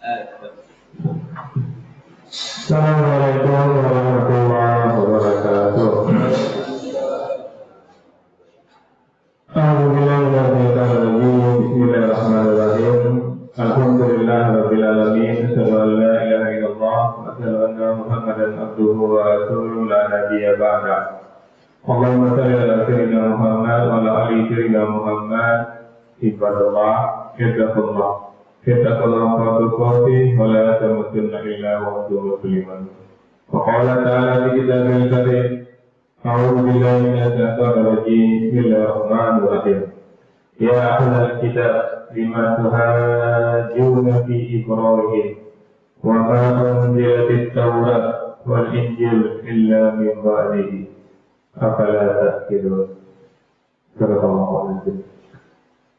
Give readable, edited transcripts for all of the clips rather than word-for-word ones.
Assalamualaikum warahmatullahi wabarakatuh. Bismillahirrahmanirrahim. Alhamdulillahirabbil alamin. Asyhadu an la ilaha illallah wa asyhadu anna Muhammadan abduhu wa rasuluhu la nabiyya ba'da. Allahumma shalli ala sayyidina Muhammad wa ala ali sayyidina Muhammad. Ibadallah, ittaqullah. Ittaqullah wa tuqatih wa la tamutunna illa wa antum muslimun. Wa qala ta'ala fi kitabil karim. A'udzu billahi minasy syaithanir rajim. Bismillahirrahmanirrahim. Ya ahlal kitab lima tuhajjuna fi Ibrahim wa ma unzilatit Taurat wal Injil illa min ba'dihi afala ta'qilun. Sallallahu alaihi wasallam.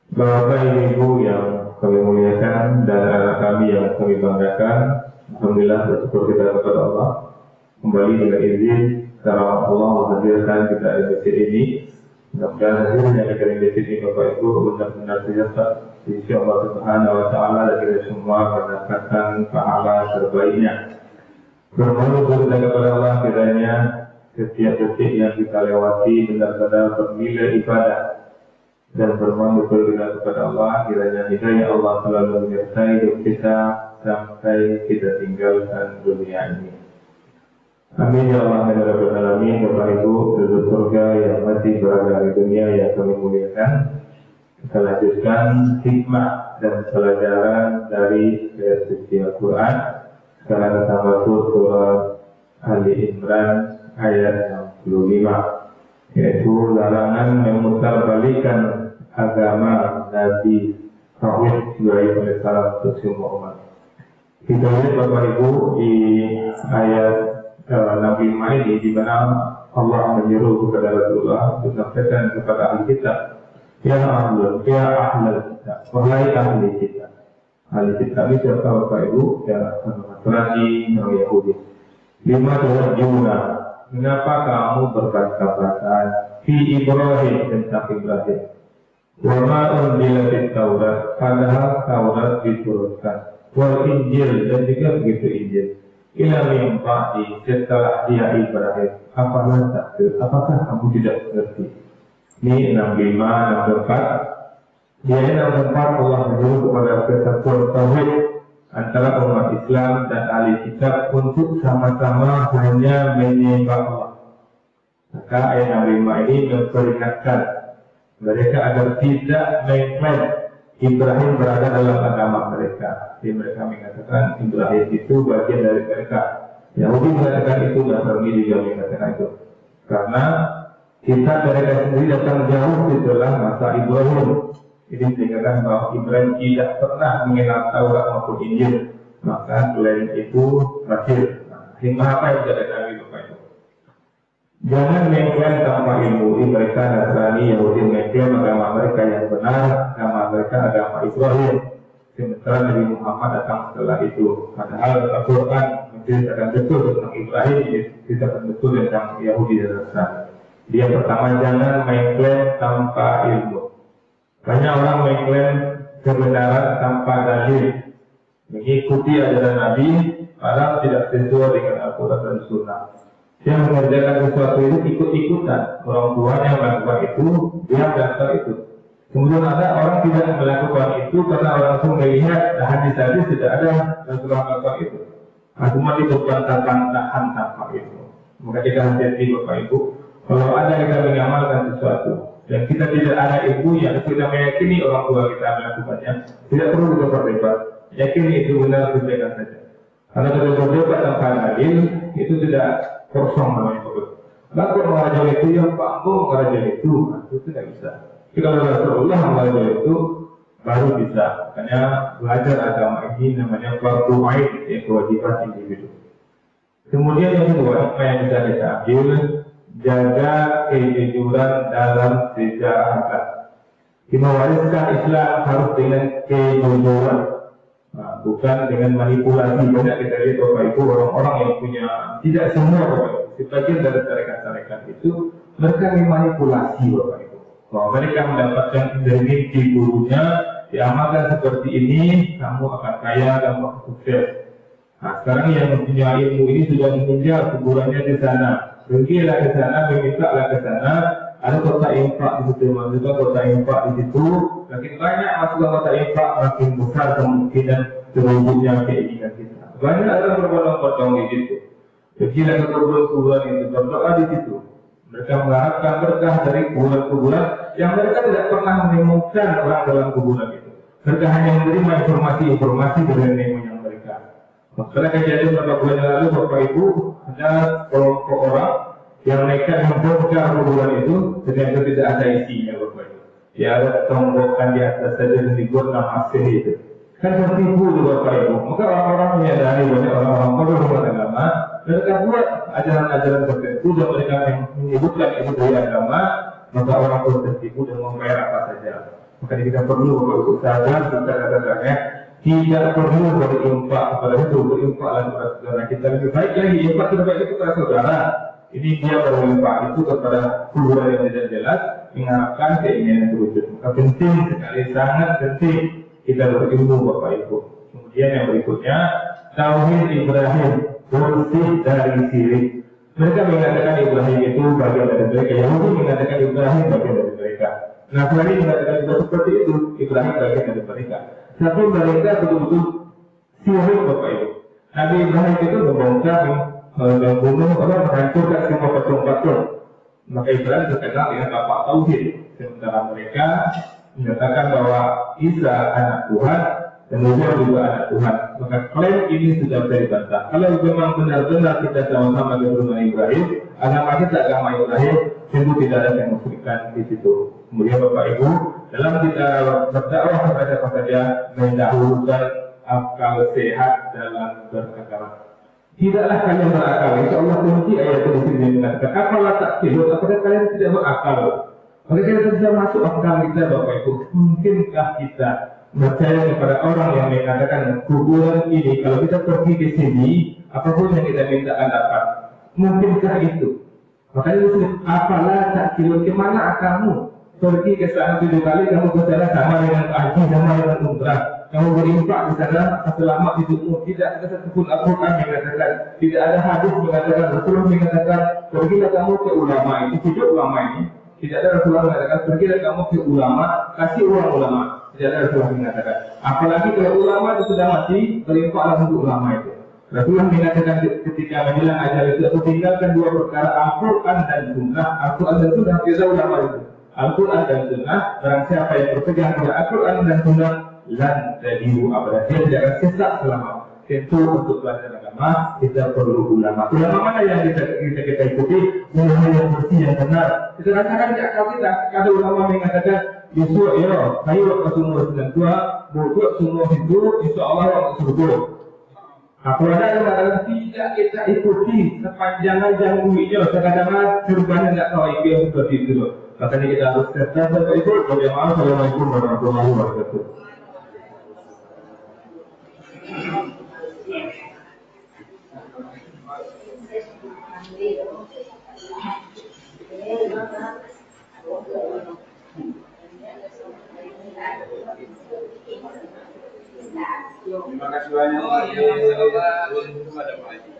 Bapak Ibu yang kami muliakan dan anak kami yang kami banggakan, alhamdulillah bersyukur kita kepada Allah kembali dengan izin karena Allah menghadirkan kita di masjid ini. Mudah-mudahan hadirnya kita di masjid ini Bapak Ibu benar-benar ternyata insya Allah Subhanahu wa Ta'ala dan kita semua mendapatkan pahala terbaiknya. Bermohon kepada Allah kiranya setiap detik yang kita lewati benar-benar bernilai ibadah. Dan bermohon kepada Allah kiranya hidayah Allah selalu menyertai hidup kita sampai kita tinggalkan dunia ini. Amin ya Allah ya Rabbal Alamin. Bapak Ibu penduduk surga yang masih berada di dunia yang kami muliakan, kita lanjutkan hikmah dan pelajaran dari ayat suci Al-Quran. Sekarang kita masuk surah Ali Imran ayat 65. Yaitu larangan memutarbalikan agama Nabi Muhammad SAW untuk semua umat. Kita lihat Bapak Ibu di ayat 65 ini di mana Allah menyuruh kepada Rasulullah untuk menyampaikan kepada ahli kitab, ya ahlul kitab, wahai ahli kitab. Ahli kitab ini siapa Bapak Ibu? Ya Nasrani, orang Yahudi. Lima tuhajjuna. Mengapa kamu berbangga-bangga fi Ibrahim tentang Ibrahim? Wa ma unzilatit Taurat, padahal Taurat diturunkan. Wal Injil, dan juga begitu Injil. Ila min ba'di, setelah dia Ibrahim. Apakah kamu tidak mengerti? Ini 65, 64. Dia 64 Allah menyuruh kepada kesatuan tauhid antara umat Islam dan ahli kitab untuk sama-sama hanya menyembah Allah. Maka ayat 65 ini memperingatkan mereka agar tidak mengklaim Ibrahim berada dalam agama mereka. Jadi mereka mengatakan Ibrahim itu bagian dari mereka. Yahudi mengatakan itu, Nasrani juga mengatakan itu. Karena kitab mereka sendiri datang jauh setelah masa Ibrahim. Ini dikatakan bahwa Ibrahim tidak pernah mengenal Taurat maupun Injil, maka selain itu terakhir. Hikmah apa yang tidak ada Bapak Ibu? Jangan mengklaim tanpa ilmu. Mereka Nasrani, Yahudi mengklaim agama mereka yang benar, agama mereka agama Ibrahim. Sementara Nabi Muhammad datang setelah itu. Padahal Al-Quran menceritakan betul tentang Ibrahim, menceritakan betul tentang Yahudi dan Nasrani. Dia pertama, jangan mengklaim tanpa ilmu. Banyak orang mengklaim kebenaran tanpa dalil, mengikuti ajaran Nabi, padahal tidak sesuai dengan Al-Quran dan Sunnah. Dia mengerjakan sesuatu itu ikut-ikutan. Orang tuanya melakukan itu, dia melakukan itu. Kemudian ada orang tidak melakukan itu karena orang itu melihat hadis-hadis tidak ada Rasulullah melakukan itu. Cuma dibantah-bantahan tanpa itu. Maka kita hati-hati Bapak Ibu, kalau ada kita mengamalkan sesuatu dan kita tidak ada ilmu yang kita meyakini orang tua kita melakukannya, tidak perlu kita berdebat. Yakini itu benar, kerjakan saja. Karena kalau berdebat tanpa dalil itu tidak kosong namanya Bapak. Lalu mengajar itu yang mampu mengajar itu tidak bisa. Tapi kalau Rasulullah mengajar itu baru bisa. Makanya belajar agama ini namanya fardu ain, kewajiban individu. Kemudian yang kedua, apa yang bisa kita ambil, jaga kejujuran dalam sejarah agama. Mewariskan Islam harus dengan kejujuran, bukan dengan manipulasi. Banyak kita lihat Bapak Ibu orang-orang yang punya, tidak semua Bapak Ibu, sebagian dari tarekat-tarekat itu mereka memanipulasi Bapak Ibu. Bahwa mereka mendapatkan dari mimpi gurunya diamalkan seperti ini, kamu akan kaya, kamu akan sukses. Nah, sekarang yang mempunyai ilmu ini sudah meninjau kuburannya di sana. Pergilah ke sana, memintalah ke sana. Ada kota infak di situ, maksudnya kota infak di situ. Makin banyak masuk kota infak, makin besar kemungkinan terwujudnya keinginan kita. Banyak orang berbondong-bondong di situ. Pergilah ke kuburan itu, berdoa di situ. Mereka mengharapkan berkah dari kuburan-kuburan yang mereka tidak pernah menemukan orang dalam kuburan itu. Mereka hanya menerima informasi-informasi dari nenek moyang mereka. Setelah kejadian beberapa bulan yang lalu, Bapak Ibu, ada kelompok orang yang nekat membongkar kuburan itu, ternyata tidak ada isinya, Bapak Ibu. Ya ada tombokan di atas saja dan dibuat nama asli itu. Kan tertipu itu Bapak Ibu. Maka orang-orang menyadari banyak orang-orang berhubungan agama, mereka buat ajaran-ajaran tertentu dan mereka menyebutkan itu dari agama, maka orang pun tertipu dan membayar apa saja. Maka kita perlu Bapak Ibu sadar kata-katanya, tidak perlu berinfak kepada itu, berinfaklah kepada saudara kita. Lebih baik lagi infak terbaik itu kepada saudara. Ini dia berinfak itu kepada kuburan yang tidak jelas, mengharapkan keinginan terwujud. Maka penting sekali, sangat penting kita berilmu Bapak Ibu. Kemudian yang berikutnya, tauhid Ibrahim bersih dari syirik. Mereka mengatakan Ibrahim itu bagian dari mereka. Yahudi mengatakan Ibrahim bagian dari mereka. Nasrani mengatakan juga seperti itu, Ibrahim bagian dari mereka. Tapi mereka betul-betul syirik Bapak Ibu. Nabi Ibrahim itu membongkar dan bunuh orang, menghancurkan semua patung-patung. Maka Ibrahim terkenal dengan bapak tauhid. Sementara mereka menyatakan bahwa Isa anak Tuhan dan Uzair juga anak Tuhan. Maka klaim ini sudah bisa dibantah. Kalau memang benar-benar kita sama-sama dengan Ibrahim, agama kita agama Ibrahim, tentu tidak ada yang musyrikan di situ. Kemudian Bapak Ibu, dalam kita berdakwah kepada apa saja, mendahulukan akal sehat dalam berkata. Tidaklah kalian berakal. Insya Allah kunci ayat itu di sini mengatakan, apalah tak tidur, apakah kalian tidak berakal? Maka kita bisa masuk akal kita Bapak Ibu. Mungkinkah kita percaya kepada orang yang mengatakan kuburan ini, kalau kita pergi ke sini, apapun yang kita minta akan dapat? Mungkinkah itu? Makanya itu apalah tak tidur, kemana akalmu? Pergi ke sana 7 kali, kamu ke sana sama dengan haji, sama dengan umrah. Kamu berinfak di sana selamat hidupmu. Tidak ada satupun Al-Quran mengatakan, tidak ada hadis mengatakan, Rasulullah mengatakan, pergilah kamu ke ulama ini, hidup ulama ini. Tidak ada Rasulullah mengatakan, pergilah kamu ke ulama, kasih uang ulama. Tidak ada Rasulullah mengatakan. Apalagi kalau ulama itu sudah mati, berinfaklah untuk ulama itu. Rasulullah mengatakan ketika menjelang ajal itu, aku tinggalkan 2 perkara, Al-Quran dan Sunnah. Al-Quran dan Sunnah kita ulama itu. Al-Quran dan Sunnah, barang siapa yang berpegang pada Al-Quran dan Sunnah, lan tadiu abada, dia tidak akan sesat selama. Tentu untuk pelajaran agama kita perlu ulama. Ulama mana yang kita ikuti? Ulama yang bersih, yang benar. Kita rasakan di akal kita. Ada ulama mengatakan, besok ya, kayu semua sedang tua, bocok semua hidup, insya Allah yang surga. Aku ada yang mengatakan tidak kita ikuti sepanjang duitnya, kadang-kadang serbannya tidak tahu itu seperti itu. Makanya kita harus tetap berikut. Bagaimana? Assalamualaikum warahmatullahi wabarakatuh. Terima kasih banyak kepada Pak Haji.